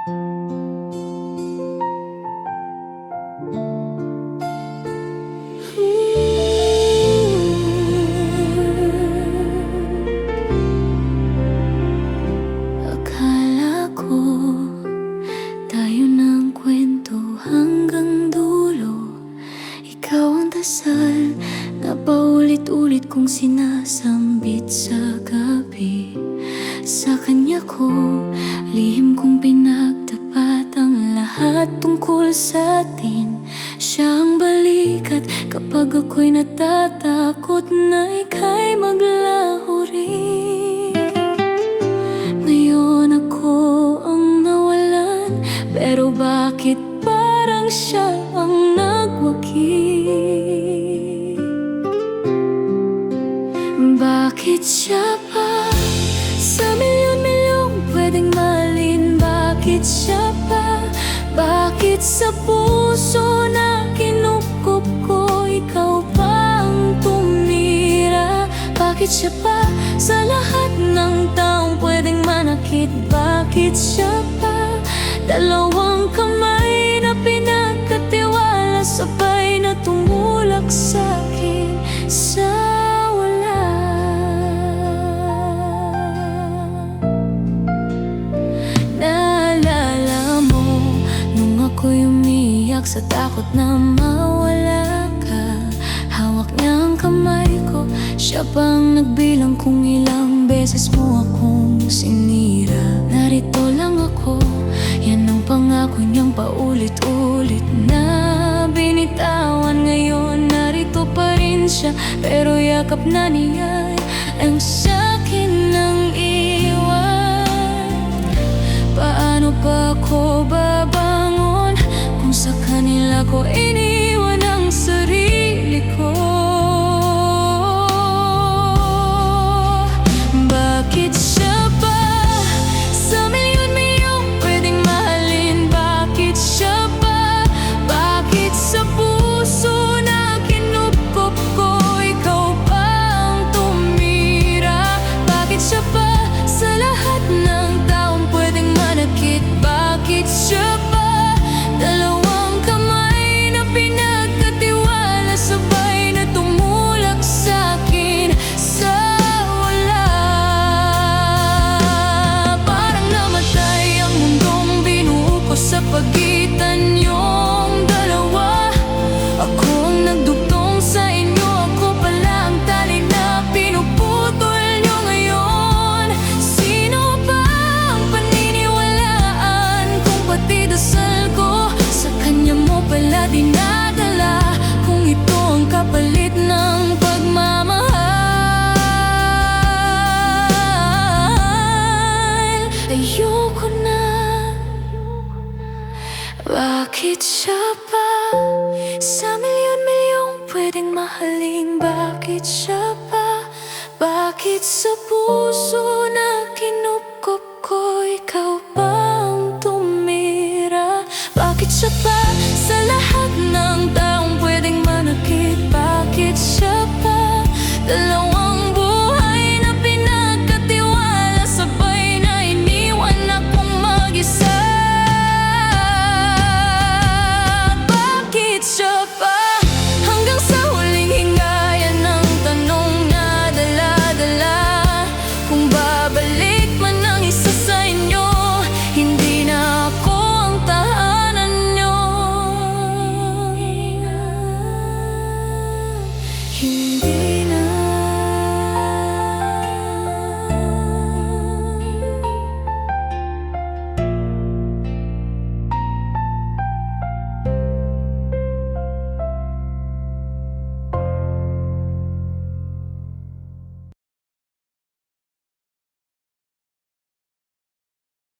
Akala ko tayo ng kwento hanggang dulo. Ikaw ang dasal na paulit-ulit kong sinasambit sa gabi. Sa kanya ko, lihim kong pinagtapat ang lahat tungkol sa atin. Siya ang balikat kapag ako'y natatakot na ika'y maglaho rin. Ngayon ako ang nawalan, pero bakit parang siya ang nagwagi? Bakit siya pa sa milyon-milyong pwedeng mahalin? Bakit siya pa? Bakit sa puso na kinupkup ko ikaw pa ang tumira? Bakit siya pa sa lahat ng taong pwedeng manakit? Bakit siya pa? Dalawang kamay na pinagkatiwala, sabay na tumulak sa'kin sa wala. Naalala mo nung ako'y umiyak sa takot na mawala ka? Hawak niya ang kamay ko, siya pang nagbilang kung ilang beses mo akong sinira. Narito lang ako, yan ang pangako niyang paulit-ulit na binitawan. Ngayon narito pa rin siya, pero yakap na niya ang sa'kin ng iwan. Paano pa ako babangon kung sa kanila ko iniwan ang sarili ko? Bakit siya ba sa milyon-milyong pwedeng mahalin? Bakit siya ba? Bakit sa puso na kinupkup ko ikaw pa ang tumira? Bakit siya ba sa lahat ng taong pwedeng manakit? Bakit siya ba? Dalawang kamay na pinagkatiwala, sabay na tumulak sa'kin sa wala. Parang namatay ang mundong binuo ko sa pagitan niyong dalawa. Ako ang nagdugtong sa inyo, ako pala ang tali na pinuputol niyo ngayon. Sino ba ang paniniwalaan kung pati dasal ko sa kanya mo pala dinadala? Kung ito ang kapalit ng pagmamahal, ayoko na. Bakit siya pa sa milyon-milyong pwedeng mahalin? Bakit siya pa? Bakit sa puso na kinupkup ko ikaw pa ang tumira? Bakit siya pa sa lahat ng taong pwedeng manakit? Bakit siya pa? Dalawang buhay na pinagkatiwala, sabay na iniwan akong mag-isa. Bakit siya pa? Hanggang sa huling hinga, yan ang tanong na dala-dala. Kung babalik man ang isa sa inyo, hindi na ako ang tahanan nyo. Hindi